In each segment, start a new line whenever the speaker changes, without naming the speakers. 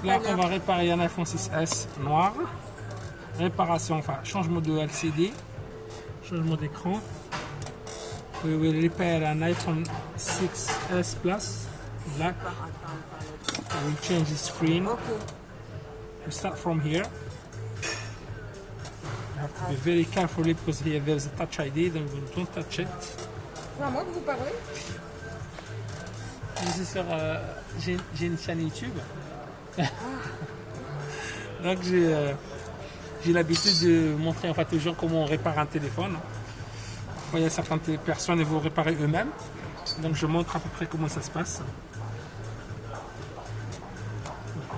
Là, on va réparer un iPhone 6S noir. Réparation, enfin, changement de LCD. Changement d'écran. We will repair an iPhone 6S Plus black. We'll change the screen. We start from here. You have to be very careful because here there's a touch ID, then we don't touch it.
C'est à moi que vous parlez?
J'ai une chaîne YouTube. Donc j'ai l'habitude de montrer en fait aux gens comment on répare un téléphone. Il y a certaines personnes qui vont réparer eux-mêmes. Donc je montre à peu près comment ça se passe.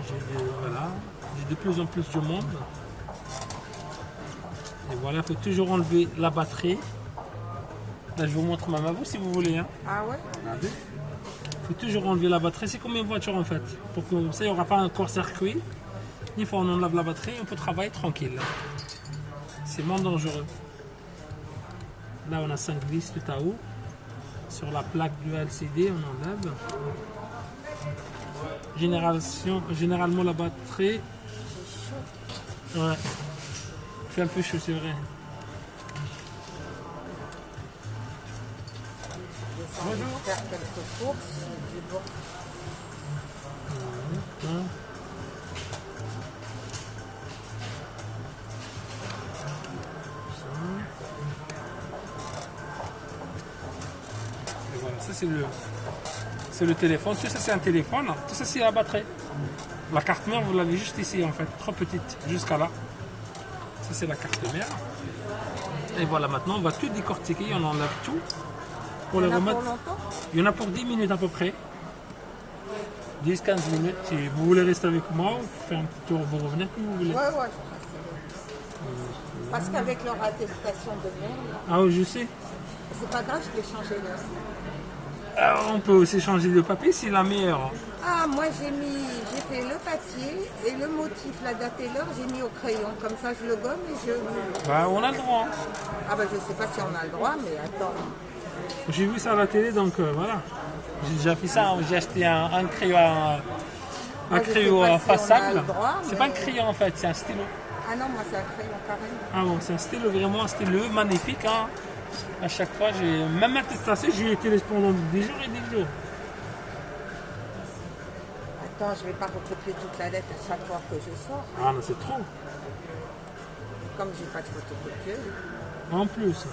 J'ai de plus en plus de monde. Et voilà, il faut toujours enlever la batterie. Là, je vous montre même à vous si vous voulez. Hein.
Ah ouais?
Il faut toujours enlever la batterie. C'est comme une voiture en fait. Pour que ça, il n'y aura pas un court-circuit. Une fois on enlève la batterie, on peut travailler tranquille. C'est moins dangereux. Là, on a 5 vis tout à haut. Sur la plaque du LCD, on enlève. Généralement, la batterie. Ouais. Il fait un peu chaud, c'est vrai.
Bonjour. Faire quelques courses.
Et voilà, ça c'est le téléphone. Tout ça c'est un téléphone. Tout ça c'est la batterie. La carte mère, vous l'avez juste ici en fait, trop petite, jusqu'à là. Ça c'est la carte mère. Et voilà, maintenant on va tout décortiquer, on enlève tout. Pour le remettre. Il y en a pour 10 minutes à peu près. 10-15 minutes. Si vous voulez rester avec moi, vous faire un petit tour, vous revenez comme vous voulez.
Ouais. Parce qu'avec leur attestation de merde,
Ah oui, je sais.
c'est pas grave, je vais changer là.
Alors, on peut aussi changer de papier, c'est la meilleure.
Ah, moi j'ai fait le papier et le motif, la date et l'heure, j'ai mis au crayon. Comme ça, je le gomme et je...
Bah, on a le droit.
Ah bah je sais pas si on a le droit, mais attends.
J'ai vu ça à la télé, donc voilà. J'ai déjà fait ça, j'ai acheté un crayon, un crayon façade. C'est pas un crayon en fait, c'est un stylo.
Ah non, moi c'est un crayon carrément.
Ah bon, c'est un stylo, vraiment un stylo magnifique. Hein. À chaque fois, j'ai même attestation, j'ai utilisé pendant des jours et des jours.
Attends, je vais pas recopier toute la lettre à chaque fois que je sors.
Ah non, c'est trop.
Comme j'ai pas de photocopieuse.
En plus.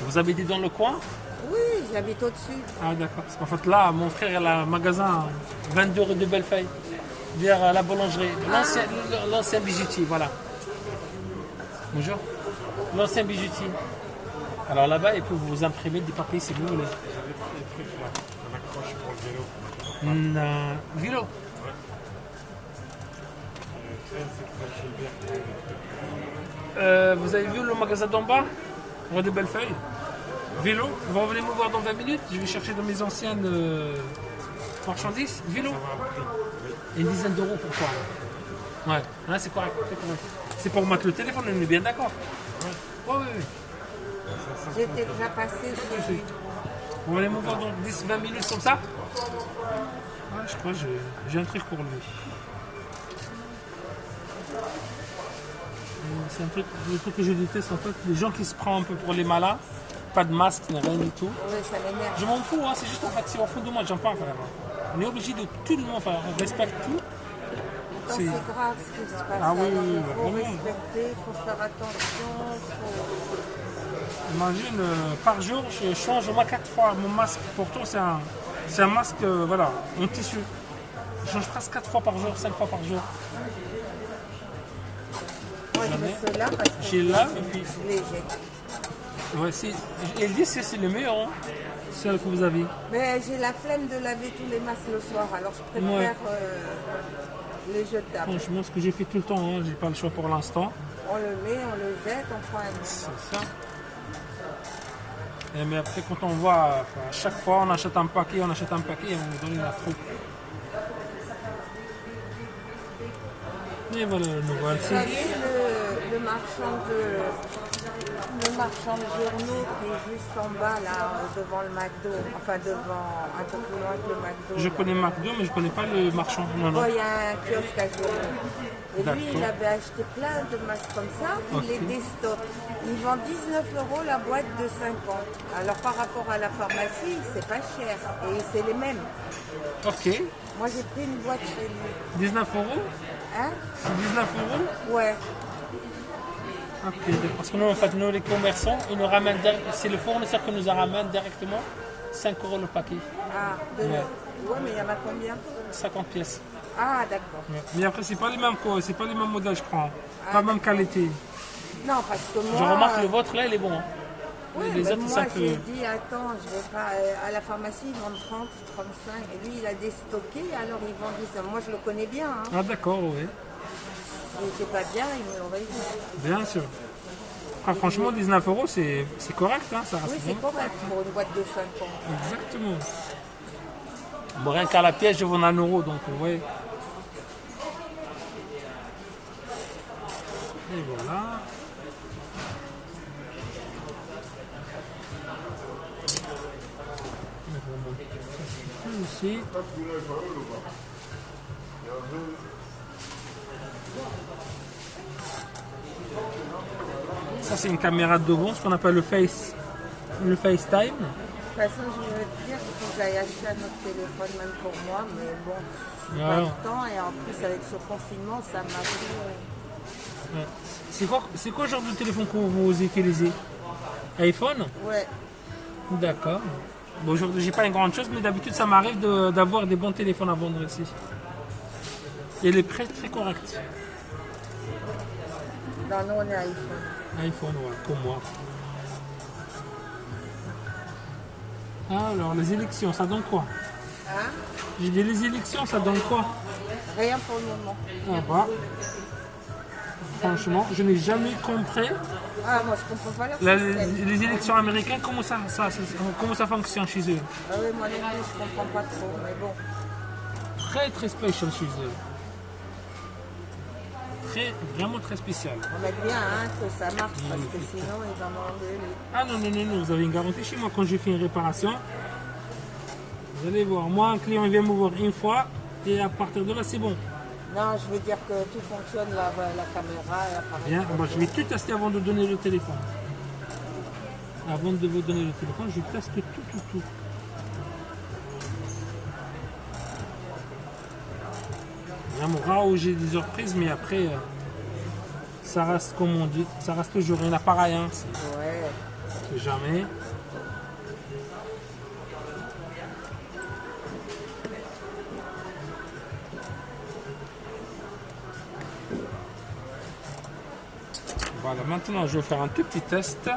Vous habitez dans le coin?
Oui, j'habite au-dessus.
Ah d'accord. En fait là, mon frère il a un magasin 22 rue de Bellefeuille, vers la boulangerie. L'ancien bijoutier, voilà. Bonjour. L'ancien bijoutier. Alors là-bas, il peut vous imprimer des papiers si vous voulez. Vélo. Vous avez vu le magasin d'en bas, rue de Bellefeuille? Vélo, vous revenez me voir dans 20 minutes, je vais chercher dans mes anciennes marchandises. Vélo, une dizaine d'euros pour toi. Ouais, là c'est correct. C'est pour mettre le téléphone, on est bien d'accord. Oui.
J'étais déjà passé chez lui.
Vous allez me voir dans 10-20 minutes comme ça? Ouais, je crois que j'ai un truc pour lui. C'est un truc, le truc que je déteste en fait, les gens qui se prennent un peu pour les malins, pas de masque, rien du tout.
Oui, ça m'énerve.
Je m'en fous, hein, c'est juste en fait, c'est au fond de moi, j'aime pas en faire. On est obligé de tout le monde faire, on respecte tout.
C'est grave ce qui se passe.
Ah oui,
il faut
vraiment.
respecter, il faut faire attention.
Imagine, par jour, je change au moins 4 fois mon masque. Pourtant, c'est un masque voilà, en tissu. Je change presque 4 fois par jour, 5 fois par jour.
Moi, je mets ceux-là parce que
J'ai là, et puis.
léger.
Ouais, ils disent que c'est le meilleur, hein, celle que vous avez.
Mais j'ai la flemme de laver tous les masques le soir, alors je préfère les jetables.
Franchement, ce que j'ai fait tout le temps, hein, j'ai pas le choix pour l'instant.
On le met, on le jette, on prend un
C'est ça. Mais après, quand on voit, à chaque fois, on achète un paquet, et on vous donne la troupe. Et voilà, nous voici.
Vous voyez le marchand de journaux qui est juste en bas, là, devant le McDo. Enfin, un peu plus loin que le McDo.
Je connais McDo, mais je connais pas le marchand. Non, non.
Il y a un kiosque à journaux. Et lui, il avait acheté plein de masques comme ça, il les déstocke. Il vend 19 € la boîte de 50. Alors par rapport à la pharmacie, c'est pas cher. Et c'est les mêmes.
Ok.
Moi, j'ai pris une boîte chez lui.
19 €?
Hein?
C'est 19 €?
Ouais.
Ok, parce que nous, en fait, nous, les commerçants, ils nous ramènent, c'est le fournisseur qui nous ramène directement 5 € le paquet.
Ah, ouais, mais il y en a combien?
50 pièces.
Ah, d'accord.
Ouais. Mais après, c'est pas les mêmes modèles, je crois. Pas la même qualité.
Non, parce que moi...
Je remarque le vôtre, là, il est bon. Hein.
Oui,
les autres,
moi,
c'est un peu...
j'ai dit, attends, je vais pas... à la pharmacie, ils vendent 30, 35. Et lui, il a déstocké, alors il vend 10. Moi, je le connais bien. Hein.
Ah, d'accord, oui.
Il n'était pas bien, il me l'aurait dit.
Bien sûr. Ah, franchement, 19 €, c'est correct. Hein, ça reste
oui, c'est correct pour une boîte de 5 ans.
Exactement. Bon, rien qu'à la pièce, je vends 1 €, donc ouais. Et voilà. Ici. Ça, c'est une caméra de devant, ce qu'on appelle le FaceTime.
De toute façon, je veux te dire qu'il faut que j'aille acheter un autre téléphone, même pour moi, mais bon, je n'ai pas le temps, et en plus, avec ce confinement, ça m'a fait...
C'est quoi le genre de téléphone que vous utilisez? iPhone?
Ouais.
D'accord. Bon, aujourd'hui, j'ai pas une grande chose, mais d'habitude, ça m'arrive d'avoir des bons téléphones à vendre ici. Et les prix très corrects.
Non, nous, on est iPhone.
iPhone, ouais, comme moi. Alors, les élections, ça donne quoi?
Hein?
J'ai dit les élections, ça donne quoi?
Rien pour le moment.
Ah bah. Franchement, je n'ai jamais compris
Ah, moi, je comprends pas leur système.
les élections américaines, comment ça fonctionne chez eux.
Ah oui, moi non plus, je comprends pas trop, mais bon.
Très, très spécial chez eux. Vraiment très spécial.
On va bien hein, que ça marche, parce que sinon, ils vont m'engueuler.
Ah non, non, non, non, vous avez une garantie chez moi quand j'ai fait une réparation. Vous allez voir, moi, un client il vient me voir une fois, et à partir de là, c'est bon.
Non, je veux dire que tout fonctionne, la caméra, l'appareil.
Bien, moi, je vais tout tester avant de donner le téléphone. Avant de vous donner le téléphone, je teste tout. Vraiment rare où j'ai des surprises, mais après, ça reste comme on dit, ça reste toujours un appareil. Hein,
ouais.
C'est jamais. Voilà, maintenant je vais faire un tout petit test.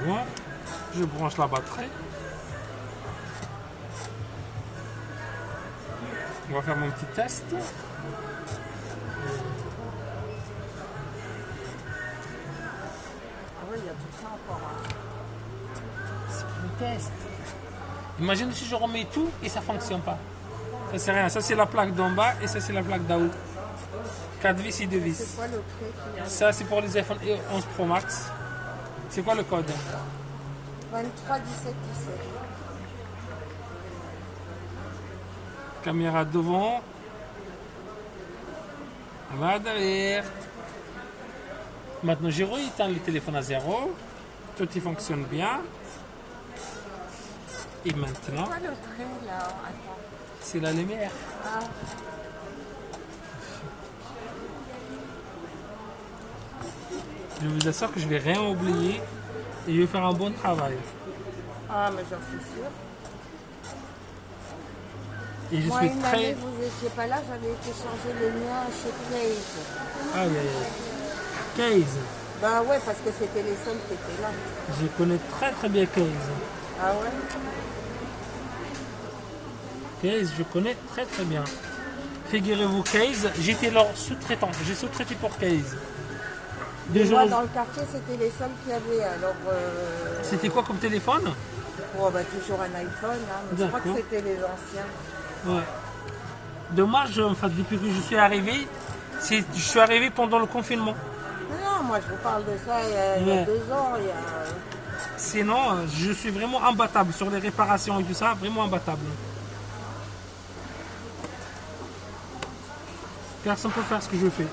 Voilà. Je branche la batterie. On va faire mon petit test.
Ah oui, il y a tout ça encore. Hein.
C'est un test. Imagine si je remets tout et ça ne fonctionne pas. Ça c'est rien. Ça c'est la plaque d'en bas et ça c'est la plaque d'en haut. 4 vis et 2 vis.
C'est quoi le truc
Ça c'est pour les iPhone 11 Pro Max. C'est quoi le code?
23 17 17.
Caméra devant. On va derrière. Maintenant j'ai éteint le téléphone à 0. Tout y fonctionne bien. Et maintenant,
C'est quoi le trait là? Attends.
c'est la lumière.
Ah.
Je vous assure que je vais rien oublier et je vais faire un bon travail.
Ah, mais j'en suis sûre.
Et je
Moi,
suis
une
très...
année, vous n'étiez pas là, j'avais été changer le mien chez Place.
Aïe aïe aïe. Case.
Bah ouais, parce que c'était les seuls qui étaient là.
Je connais très très bien Case.
Ah ouais?
Case, je connais très très bien. Figurez-vous, Case, j'étais leur sous-traitant. J'ai sous-traité pour Case.
Moi, dans le quartier, c'était les seuls qui avaient. Alors,
c'était quoi comme téléphone?
oh, bah, toujours un iPhone. Hein, mais je crois que c'était les anciens.
Ouais. Dommage, en fait, depuis que je suis arrivé, je suis arrivé pendant le confinement.
Non, moi, je vous parle de ça il y a 2 ans.
Sinon, je suis vraiment imbattable sur les réparations et tout ça, vraiment imbattable. Personne ne peut faire ce que je fais.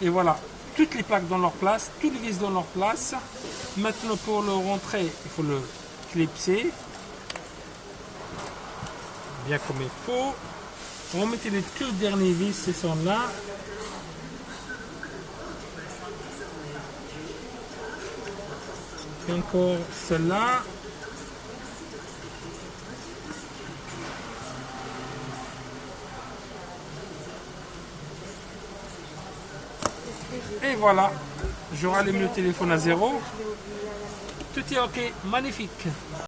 Et voilà, toutes les plaques dans leur place, tous les vis dans leur place. Maintenant, pour le rentrer, il faut le clipser. Bien comme il faut. Remettez les tout derniers vis, ces sont là. Et encore celle-là. Et voilà, je rallume le téléphone à 0. Tout est ok, magnifique.